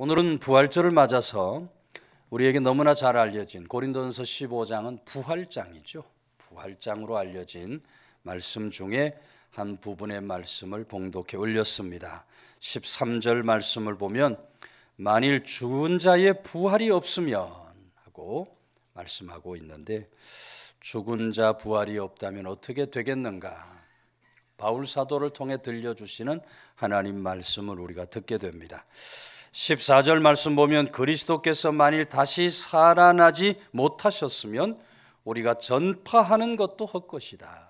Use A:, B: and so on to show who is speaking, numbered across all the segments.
A: 오늘은 부활절을 맞아서 우리에게 너무나 잘 알려진 고린도전서 15장은 부활장이죠. 부활장으로 알려진 말씀 중에 한 부분의 말씀을 봉독해 올렸습니다. 13절 말씀을 보면 만일 죽은 자의 부활이 없으면 하고 말씀하고 있는데, 죽은 자 부활이 없다면 어떻게 되겠는가? 바울 사도를 통해 들려주시는 하나님 말씀을 우리가 듣게 됩니다. 14절 말씀 보면 그리스도께서 만일 다시 살아나지 못하셨으면 우리가 전파하는 것도 헛것이다,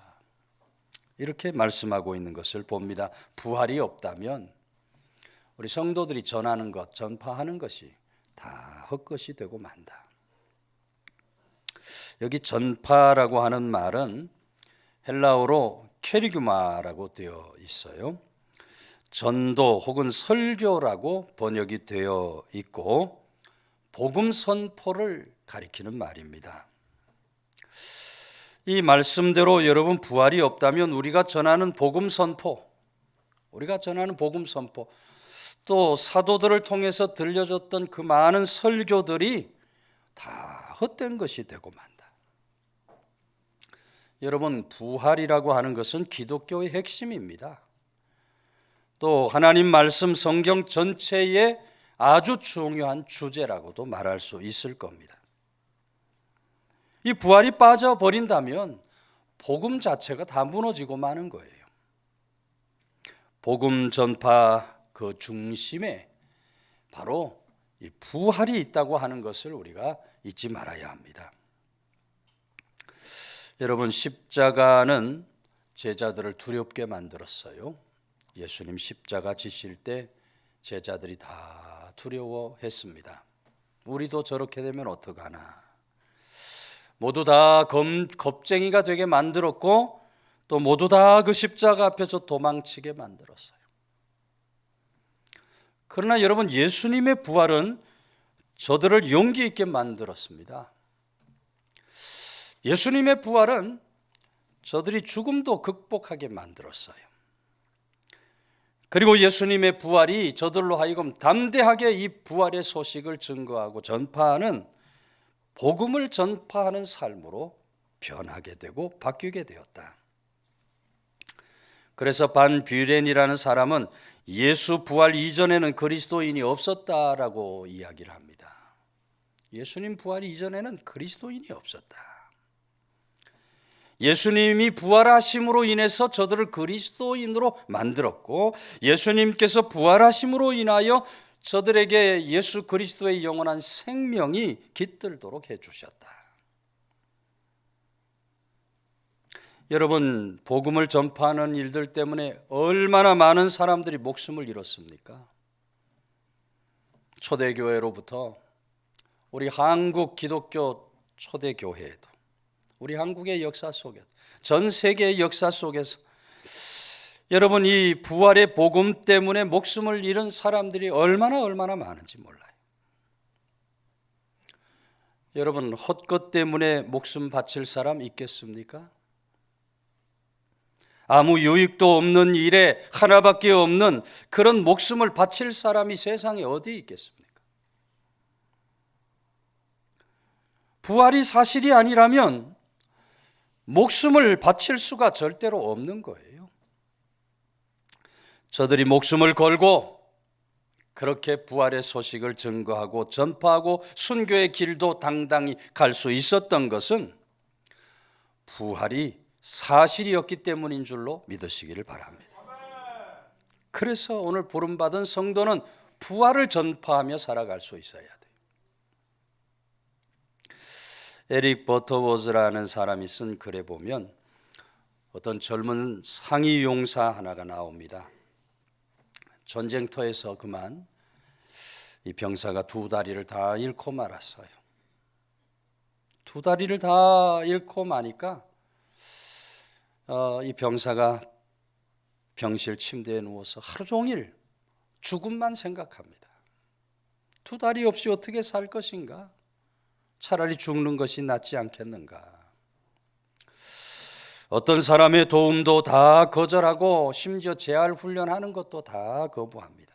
A: 이렇게 말씀하고 있는 것을 봅니다. 부활이 없다면 우리 성도들이 전하는 것, 전파하는 것이 다 헛것이 되고 만다. 여기 전파라고 하는 말은 헬라어로 케리그마라고 되어 있어요. 전도 혹은 설교라고 번역이 되어 있고 복음 선포를 가리키는 말입니다. 이 말씀대로 여러분, 부활이 없다면 우리가 전하는 복음 선포, 또 사도들을 통해서 들려줬던 그 많은 설교들이 다 헛된 것이 되고 만다. 여러분, 부활이라고 하는 것은 기독교의 핵심입니다. 또 하나님 말씀 성경 전체의 아주 중요한 주제라고도 말할 수 있을 겁니다. 이 부활이 빠져버린다면 복음 자체가 다 무너지고 마는 거예요. 복음 전파 그 중심에 바로 이 부활이 있다고 하는 것을 우리가 잊지 말아야 합니다. 여러분, 십자가는 제자들을 두렵게 만들었어요. 예수님 십자가 지실 때 제자들이 다 두려워했습니다. 우리도 저렇게 되면 어떡하나. 모두 다 겁쟁이가 되게 만들었고 또 모두 다 그 십자가 앞에서 도망치게 만들었어요. 그러나 여러분, 예수님의 부활은 저들을 용기 있게 만들었습니다. 예수님의 부활은 저들이 죽음도 극복하게 만들었어요. 그리고 예수님의 부활이 저들로 하여금 담대하게 이 부활의 소식을 증거하고 전파하는, 복음을 전파하는 삶으로 변하게 되고 바뀌게 되었다. 그래서 반 뷰렌이라는 사람은 예수 부활 이전에는 그리스도인이 없었다라고 이야기를 합니다. 예수님 부활 이전에는 그리스도인이 없었다. 예수님이 부활하심으로 인해서 저들을 그리스도인으로 만들었고, 예수님께서 부활하심으로 인하여 저들에게 예수 그리스도의 영원한 생명이 깃들도록 해주셨다. 여러분, 복음을 전파하는 일들 때문에 얼마나 많은 사람들이 목숨을 잃었습니까? 초대교회로부터 우리 한국 기독교 초대교회에도, 우리 한국의 역사 속에, 전 세계의 역사 속에서 여러분, 이 부활의 복음 때문에 목숨을 잃은 사람들이 얼마나 많은지 몰라요. 여러분, 헛것 때문에 목숨 바칠 사람 있겠습니까? 아무 유익도 없는 일에 하나밖에 없는 그런 목숨을 바칠 사람이 세상에 어디 있겠습니까? 부활이 사실이 아니라면 목숨을 바칠 수가 절대로 없는 거예요. 저들이 목숨을 걸고 그렇게 부활의 소식을 증거하고 전파하고 순교의 길도 당당히 갈 수 있었던 것은 부활이 사실이었기 때문인 줄로 믿으시기를 바랍니다. 그래서 오늘 부름받은 성도는 부활을 전파하며 살아갈 수 있어야 돼요. 에릭 버터워즈라는 사람이 쓴 글에 보면 어떤 젊은 상위 용사 하나가 나옵니다. 전쟁터에서 그만 이 병사가 두 다리를 다 잃고 말았어요. 두 다리를 다 잃고 마니까 이 병사가 병실 침대에 누워서 하루 종일 죽음만 생각합니다. 두 다리 없이 어떻게 살 것인가? 차라리 죽는 것이 낫지 않겠는가? 어떤 사람의 도움도 다 거절하고 심지어 재활 훈련하는 것도 다 거부합니다.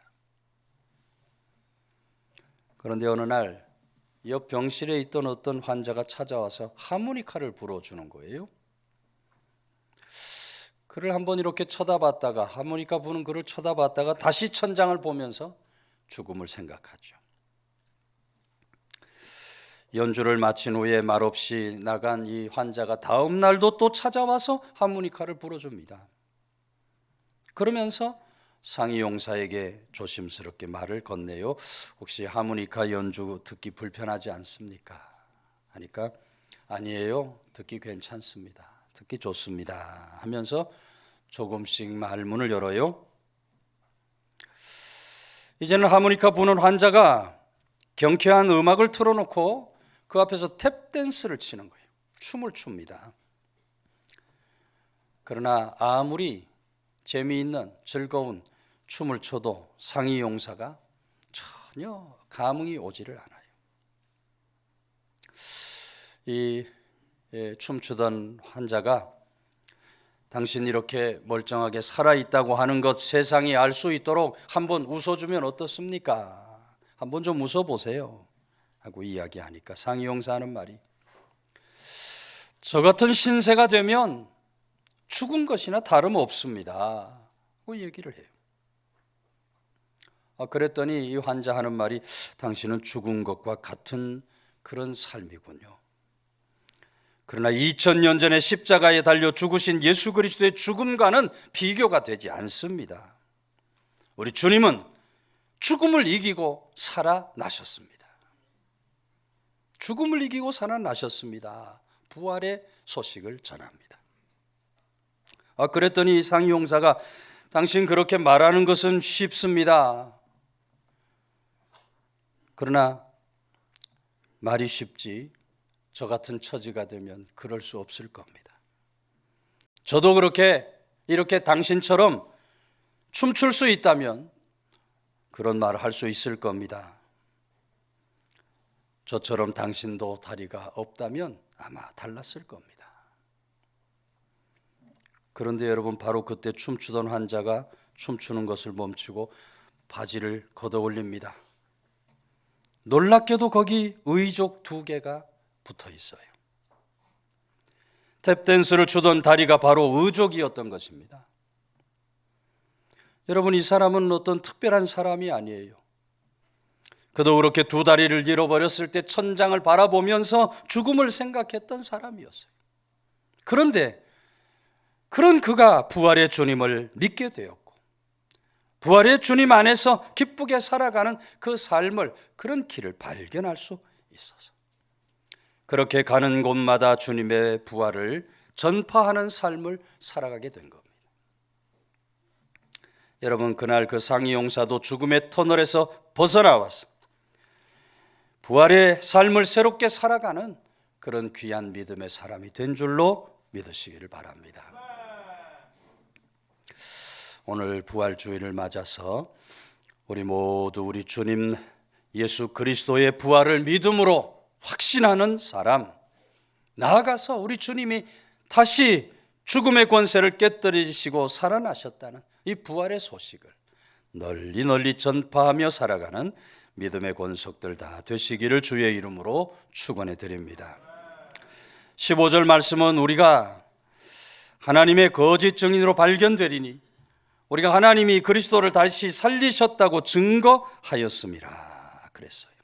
A: 그런데 어느 날 옆 병실에 있던 어떤 환자가 찾아와서 하모니카를 불어주는 거예요. 그를 한번 이렇게 쳐다봤다가, 하모니카 부는 그를 쳐다봤다가 다시 천장을 보면서 죽음을 생각하죠. 연주를 마친 후에 말없이 나간 이 환자가 다음 날도 또 찾아와서 하모니카를 불어줍니다. 그러면서 상위 용사에게 조심스럽게 말을 건네요. 혹시 하모니카 연주 듣기 불편하지 않습니까? 하니까 아니에요. 듣기 괜찮습니다. 듣기 좋습니다. 하면서 조금씩 말문을 열어요. 이제는 하모니카 부는 환자가 경쾌한 음악을 틀어놓고 그 앞에서 탭댄스를 치는 거예요. 춤을 춥니다. 그러나 아무리 재미있는 즐거운 춤을 춰도 상위 용사가 전혀 감흥이 오지를 않아요. 이 춤추던 환자가 당신 이렇게 멀쩡하게 살아있다고 하는 것 세상이 알 수 있도록 한번 웃어주면 어떻습니까? 한번 좀 웃어보세요 하고 이야기하니까 상위 용사하는 말이 저 같은 신세가 되면 죽은 것이나 다름없습니다 하고 얘기를 해요. 그랬더니 이 환자 하는 말이 당신은 죽은 것과 같은 그런 삶이군요. 그러나 2000년 전에 십자가에 달려 죽으신 예수 그리스도의 죽음과는 비교가 되지 않습니다. 우리 주님은 죽음을 이기고 살아나셨습니다. 죽음을 이기고 살아나셨습니다. 부활의 소식을 전합니다. 그랬더니 상위 용사가 당신 그렇게 말하는 것은 쉽습니다. 그러나 말이 쉽지 저 같은 처지가 되면 그럴 수 없을 겁니다. 저도 이렇게 당신처럼 춤출 수 있다면 그런 말을 할 수 있을 겁니다. 저처럼 당신도 다리가 없다면 아마 달랐을 겁니다. 그런데 여러분 바로 그때 춤추던 환자가 춤추는 것을 멈추고 바지를 걷어 올립니다. 놀랍게도 거기 의족 2개가 붙어 있어요. 탭댄스를 추던 다리가 바로 의족이었던 것입니다. 여러분 이 사람은 어떤 특별한 사람이 아니에요. 그도 그렇게 2 다리를 잃어버렸을 때 천장을 바라보면서 죽음을 생각했던 사람이었어요. 그런데 그런 그가 부활의 주님을 믿게 되었고 부활의 주님 안에서 기쁘게 살아가는 그 삶을 그런 길을 발견할 수 있어서 그렇게 가는 곳마다 주님의 부활을 전파하는 삶을 살아가게 된 겁니다. 여러분 그날 그 상위 용사도 죽음의 터널에서 벗어나와서 부활의 삶을 새롭게 살아가는 그런 귀한 믿음의 사람이 된 줄로 믿으시기를 바랍니다. 오늘 부활주일을 맞아서 우리 모두 우리 주님 예수 그리스도의 부활을 믿음으로 확신하는 사람, 나아가서 우리 주님이 다시 죽음의 권세를 깨뜨리시고 살아나셨다는 이 부활의 소식을 널리 전파하며 살아가는 믿음의 권속들 다 되시기를 주의 이름으로 축원해 드립니다. 15절 말씀은 우리가 하나님의 거짓 증인으로 발견되리니 우리가 하나님이 그리스도를 다시 살리셨다고 증거하였음이라 그랬어요.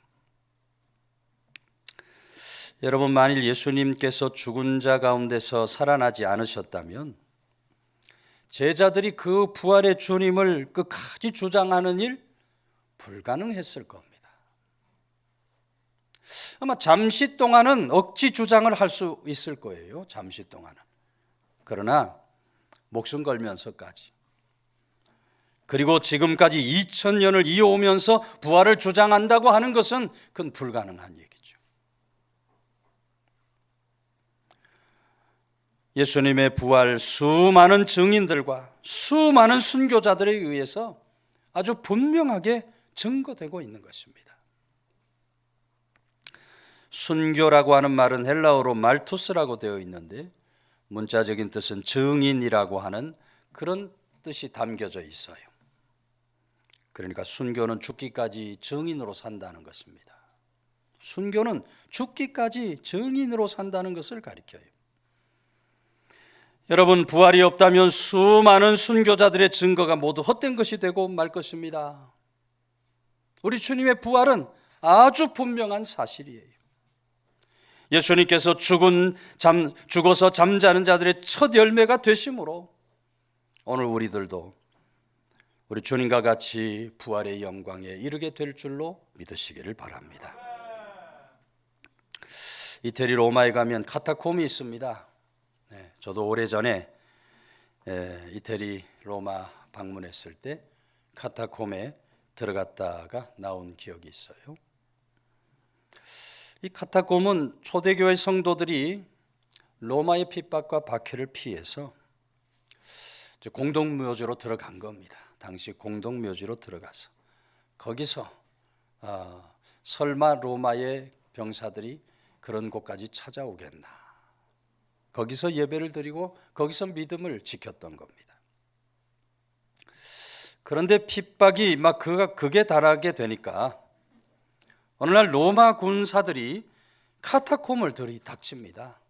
A: 여러분 만일 예수님께서 죽은 자 가운데서 살아나지 않으셨다면 제자들이 그 부활의 주님을 끝까지 주장하는 일 불가능했을 겁니다. 아마 잠시 동안은 억지 주장을 할 수 있을 거예요. 잠시 동안은. 그러나 목숨 걸면서까지 그리고 지금까지 2000년을 이어오면서 부활을 주장한다고 하는 것은 그건 불가능한 얘기죠. 예수님의 부활 수많은 증인들과 수많은 순교자들에 의해서 아주 분명하게 증거되고 있는 것입니다. 순교라고 하는 말은 헬라어로 말투스라고 되어 있는데 문자적인 뜻은 증인이라고 하는 그런 뜻이 담겨져 있어요. 그러니까 순교는 죽기까지 증인으로 산다는 것입니다. 순교는 죽기까지 증인으로 산다는 것을 가리켜요. 여러분, 부활이 없다면 수많은 순교자들의 증거가 모두 헛된 것이 되고 말 것입니다. 우리 주님의 부활은 아주 분명한 사실이에요. 예수님께서 죽어서 잠자는 자들의 첫 열매가 되심으로 오늘 우리들도 우리 주님과 같이 부활의 영광에 이르게 될 줄로 믿으시기를 바랍니다. 이태리 로마에 가면 카타콤이 있습니다. 저도 오래전에 이태리 로마 방문했을 때 카타콤에 들어갔다가 나온 기억이 있어요. 이 카타콤은 초대교회 성도들이 로마의 핍박과 박해를 피해서 공동묘지로 들어간 겁니다. 당시 공동묘지로 들어가서 거기서 설마 로마의 병사들이 그런 곳까지 찾아오겠나, 거기서 예배를 드리고 거기서 믿음을 지켰던 겁니다. 그런데 핍박이 막 극에 달하게 되니까 어느 날 로마 군사들이 카타콤을 들이닥칩니다.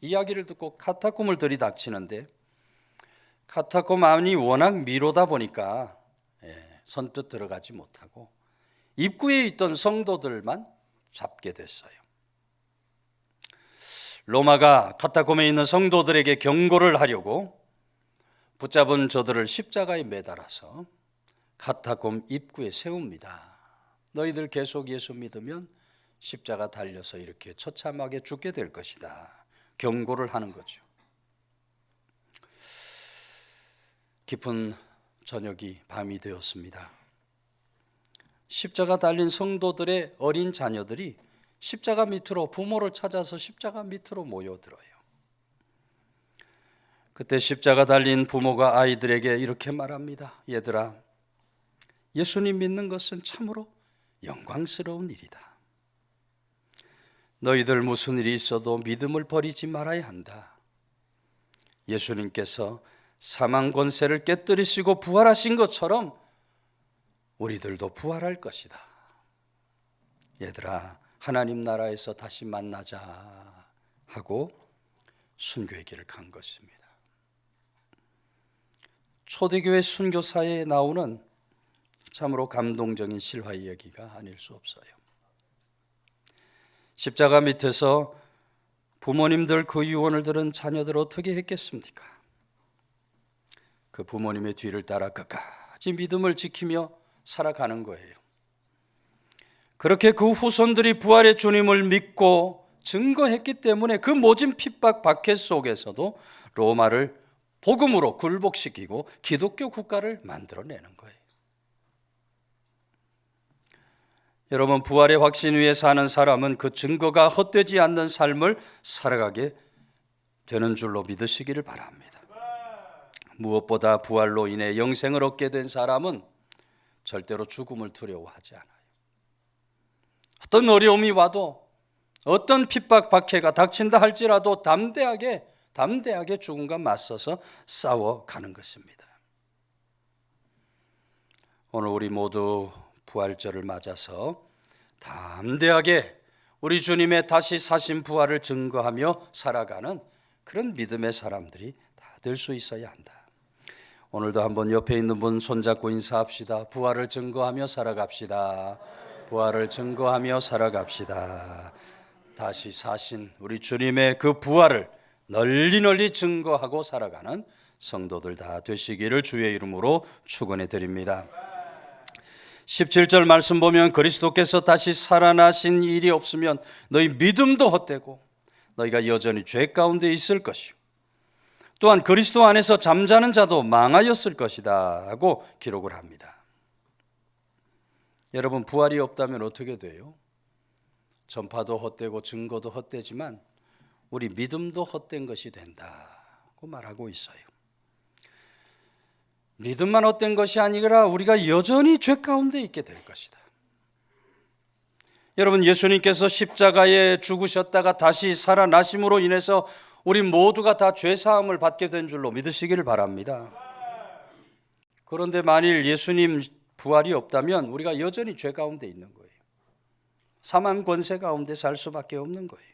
A: 이야기를 듣고 카타콤을 들이닥치는데 카타콤 안이 워낙 미로다 보니까 선뜻 들어가지 못하고 입구에 있던 성도들만 잡게 됐어요. 로마가 카타콤에 있는 성도들에게 경고를 하려고 붙잡은 저들을 십자가에 매달아서 카타콤 입구에 세웁니다. 너희들 계속 예수 믿으면 십자가 달려서 이렇게 처참하게 죽게 될 것이다. 경고를 하는 거죠. 깊은 저녁이 밤이 되었습니다. 십자가 달린 성도들의 어린 자녀들이 십자가 밑으로, 부모를 찾아서 십자가 밑으로 모여들어요. 그때 십자가 달린 부모가 아이들에게 이렇게 말합니다. 얘들아, 예수님 믿는 것은 참으로 영광스러운 일이다. 너희들 무슨 일이 있어도 믿음을 버리지 말아야 한다. 예수님께서 사망 권세를 깨뜨리시고 부활하신 것처럼 우리들도 부활할 것이다. 얘들아, 하나님 나라에서 다시 만나자 하고 순교의 길을 간 것입니다. 초대교회 순교사에 나오는 참으로 감동적인 실화 이야기가 아닐 수 없어요. 십자가 밑에서 부모님들 그 유언을 들은 자녀들 어떻게 했겠습니까? 그 부모님의 뒤를 따라 끝까지 믿음을 지키며 살아가는 거예요. 그렇게 그 후손들이 부활의 주님을 믿고 증거했기 때문에 그 모진 핍박 박해 속에서도 로마를 복음으로 굴복시키고 기독교 국가를 만들어내는 거예요. 여러분, 부활의 확신 위에 사는 사람은 그 증거가 헛되지 않는 삶을 살아가게 되는 줄로 믿으시기를 바랍니다. 무엇보다 부활로 인해 영생을 얻게 된 사람은 절대로 죽음을 두려워하지 않아요. 어떤 어려움이 와도, 어떤 핍박 박해가 닥친다 할지라도 담대하게 죽음과 맞서서 싸워가는 것입니다. 오늘 우리 모두 부활절을 맞아서 담대하게 우리 주님의 다시 사신 부활을 증거하며 살아가는 그런 믿음의 사람들이 다 될 수 있어야 한다. 오늘도 한번 옆에 있는 분 손잡고 인사합시다. 부활을 증거하며 살아갑시다. 부활을 증거하며 살아갑시다. 다시 사신 우리 주님의 그 부활을 널리 증거하고 살아가는 성도들 다 되시기를 주의 이름으로 축원해 드립니다. 17절 말씀 보면 그리스도께서 다시 살아나신 일이 없으면 너희 믿음도 헛되고 너희가 여전히 죄 가운데 있을 것이요 또한 그리스도 안에서 잠자는 자도 망하였을 것이다 하고 기록을 합니다. 여러분, 부활이 없다면 어떻게 돼요? 전파도 헛되고 증거도 헛되지만 우리 믿음도 헛된 것이 된다고 말하고 있어요. 믿음만 헛된 것이 아니라 우리가 여전히 죄 가운데 있게 될 것이다. 여러분, 예수님께서 십자가에 죽으셨다가 다시 살아나심으로 인해서 우리 모두가 다 죄사함을 받게 된 줄로 믿으시기를 바랍니다. 그런데 만일 예수님 부활이 없다면 우리가 여전히 죄 가운데 있는 거예요. 사망 권세 가운데 살 수밖에 없는 거예요.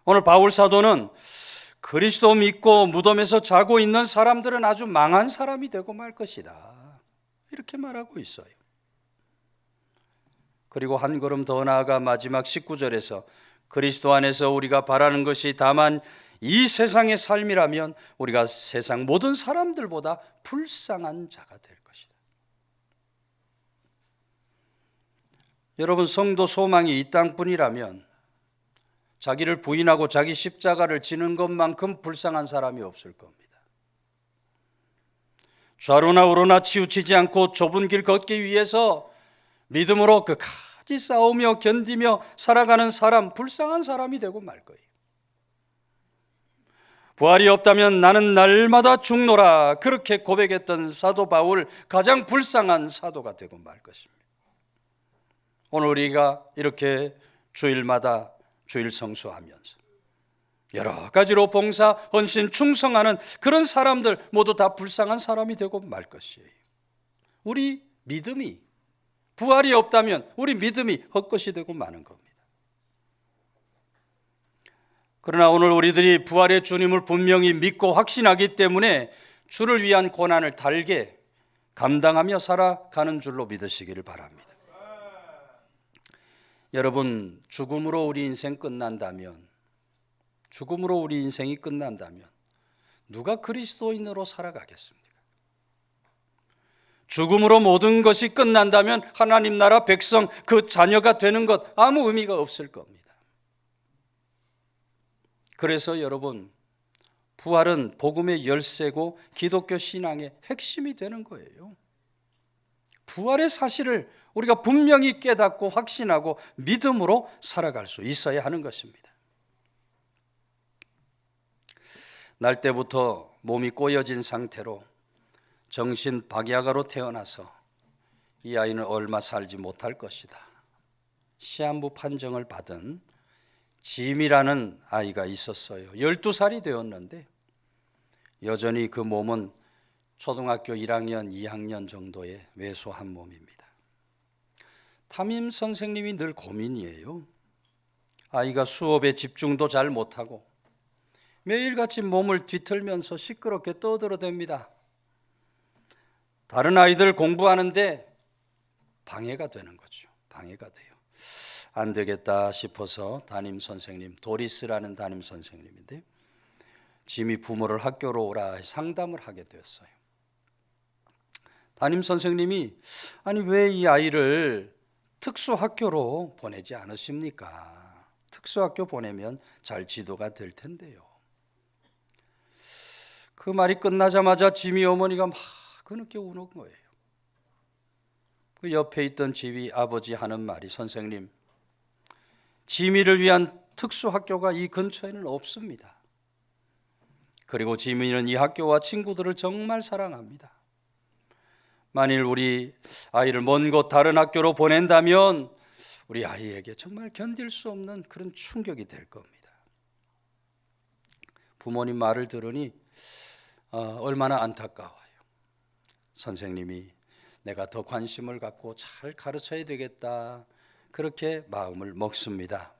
A: 오늘 바울 사도는 그리스도 믿고 무덤에서 자고 있는 사람들은 아주 망한 사람이 되고 말 것이다, 이렇게 말하고 있어요. 그리고 한 걸음 더 나아가 마지막 19절에서 그리스도 안에서 우리가 바라는 것이 다만 이 세상의 삶이라면 우리가 세상 모든 사람들보다 불쌍한 자가 될 것이다. 여러분, 성도 소망이 이 땅뿐이라면 자기를 부인하고 자기 십자가를 지는 것만큼 불쌍한 사람이 없을 겁니다. 좌로나 우로나 치우치지 않고 좁은 길 걷기 위해서 믿음으로 끝까지 싸우며 견디며 살아가는 사람, 불쌍한 사람이 되고 말 거예요. 부활이 없다면 나는 날마다 죽노라, 그렇게 고백했던 사도 바울, 가장 불쌍한 사도가 되고 말 것입니다. 오늘 우리가 이렇게 주일마다 주일 성수하면서 여러 가지로 봉사, 헌신, 충성하는 그런 사람들 모두 다 불쌍한 사람이 되고 말 것이에요. 우리 믿음이, 부활이 없다면 우리 믿음이 헛것이 되고 마는 겁니다. 그러나 오늘 우리들이 부활의 주님을 분명히 믿고 확신하기 때문에 주를 위한 고난을 달게 감당하며 살아가는 줄로 믿으시기를 바랍니다. 여러분, 죽음으로 우리 인생 끝난다면, 죽음으로 우리 인생이 끝난다면 누가 그리스도인으로 살아가겠습니까? 죽음으로 모든 것이 끝난다면 하나님 나라 백성, 그 자녀가 되는 것 아무 의미가 없을 겁니다. 그래서 여러분, 부활은 복음의 열쇠고 기독교 신앙의 핵심이 되는 거예요. 부활의 사실을 우리가 분명히 깨닫고 확신하고 믿음으로 살아갈 수 있어야 하는 것입니다. 날 때부터 몸이 꼬여진 상태로 정신 박야가로 태어나서 이 아이는 얼마 살지 못할 것이다, 시한부 판정을 받은 짐이라는 아이가 있었어요. 12살이 되었는데 여전히 그 몸은 초등학교 1학년, 2학년 정도의 왜소한 몸입니다. 담임 선생님이 늘 고민이에요. 아이가 수업에 집중도 잘 못하고 매일같이 몸을 뒤틀면서 시끄럽게 떠들어댑니다. 다른 아이들 공부하는데 방해가 되는 거죠. 방해가 돼요. 안 되겠다 싶어서 담임 선생님, 도리스라는 담임 선생님인데 짐이 부모를 학교로 오라 상담을 하게 되었어요. 담임 선생님이 아니 왜 이 아이를 특수학교로 보내지 않으십니까? 특수학교 보내면 잘 지도가 될 텐데요. 그 말이 끝나자마자 짐이 어머니가 막 그렇게 우는 거예요. 그 옆에 있던 짐이 아버지 하는 말이, 선생님, 지미를 위한 특수학교가 이 근처에는 없습니다. 그리고 지미는 이 학교와 친구들을 정말 사랑합니다. 만일 우리 아이를 먼 곳 다른 학교로 보낸다면 우리 아이에게 정말 견딜 수 없는 그런 충격이 될 겁니다. 부모님 말을 들으니 얼마나 안타까워요. 선생님이 내가 더 관심을 갖고 잘 가르쳐야 되겠다, 그렇게 마음을 먹습니다.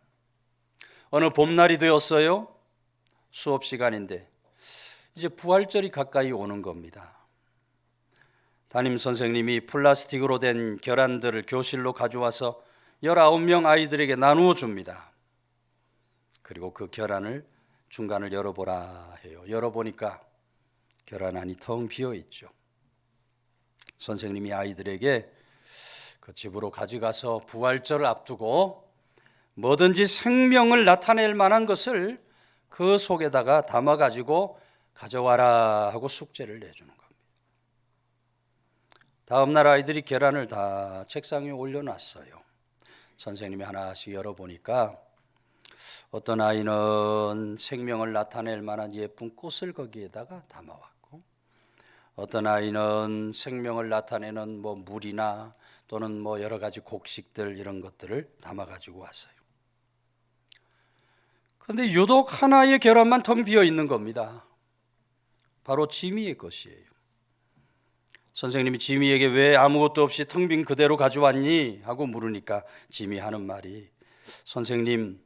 A: 어느 봄날이 되었어요. 수업 시간인데 이제 부활절이 가까이 오는 겁니다. 담임 선생님이 플라스틱으로 된 계란들을 교실로 가져와서 19명 아이들에게 나누어 줍니다. 그리고 그 계란을 중간을 열어보라 해요. 열어보니까 계란 안이 텅 비어 있죠. 선생님이 아이들에게 그 집으로 가져가서 부활절을 앞두고 뭐든지 생명을 나타낼 만한 것을 그 속에다가 담아가지고 가져와라 하고 숙제를 내주는 겁니다. 다음 날 아이들이 계란을 다 책상 위에 올려놨어요. 선생님이 하나씩 열어보니까 어떤 아이는 생명을 나타낼 만한 예쁜 꽃을 거기에다가 담아왔고, 어떤 아이는 생명을 나타내는 물이나 또는 여러 가지 곡식들, 이런 것들을 담아가지고 왔어요. 그런데 유독 하나의 계란만 텅 비어 있는 겁니다. 바로 지미의 것이에요. 선생님이 지미에게 왜 아무것도 없이 텅 빈 그대로 가져왔니? 하고 물으니까 지미 하는 말이, 선생님,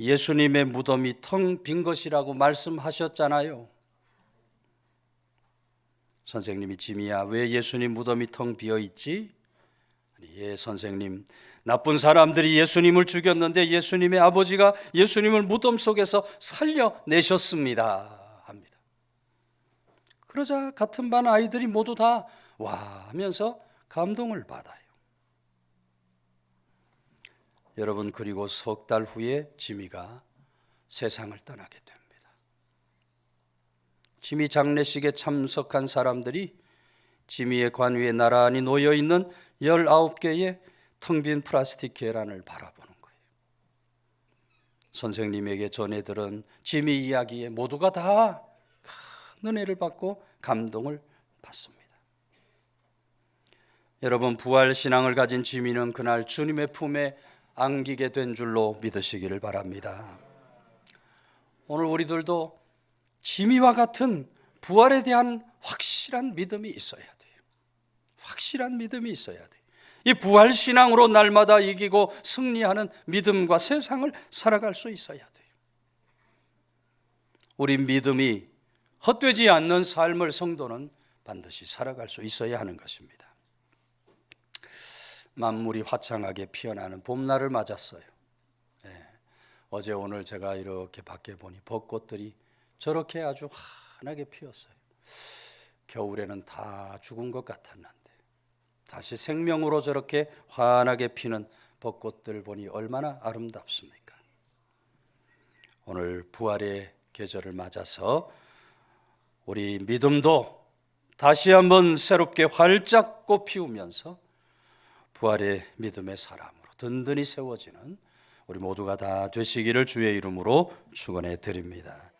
A: 예수님의 무덤이 텅 빈 것이라고 말씀하셨잖아요. 선생님이, 지미야, 왜 예수님 무덤이 텅 비어 있지? 예, 선생님, 나쁜 사람들이 예수님을 죽였는데 예수님의 아버지가 예수님을 무덤 속에서 살려내셨습니다 합니다. 그러자 같은 반 아이들이 모두 다 와 하면서 감동을 받아요. 여러분, 그리고 석 달 후에 지미가 세상을 떠나게 됩니다. 지미 장례식에 참석한 사람들이 지미의 관 위에 나란히 놓여있는 19개의 텅 빈 플라스틱 계란을 바라보는 거예요. 선생님에게 전해 들은 지미 이야기에 모두가 다 큰 은혜를 받고 감동을 받습니다. 여러분, 부활 신앙을 가진 지미는 그날 주님의 품에 안기게 된 줄로 믿으시기를 바랍니다. 오늘 우리들도 지미와 같은 부활에 대한 확실한 믿음이 있어야 돼요. 확실한 믿음이 있어야 돼요. 이 부활 신앙으로 날마다 이기고 승리하는 믿음과 세상을 살아갈 수 있어야 돼요. 우리 믿음이 헛되지 않는 삶을 성도는 반드시 살아갈 수 있어야 하는 것입니다. 만물이 화창하게 피어나는 봄날을 맞았어요. 어제 오늘 제가 이렇게 밖에 보니 벚꽃들이 저렇게 아주 환하게 피었어요. 겨울에는 다 죽은 것 같았는데 다시 생명으로 저렇게 환하게 피는 벚꽃들 보니 얼마나 아름답습니까? 오늘 부활의 계절을 맞아서 우리 믿음도 다시 한번 새롭게 활짝 꽃피우면서 부활의 믿음의 사람으로 든든히 세워지는 우리 모두가 다 되시기를 주의 이름으로 축원해 드립니다.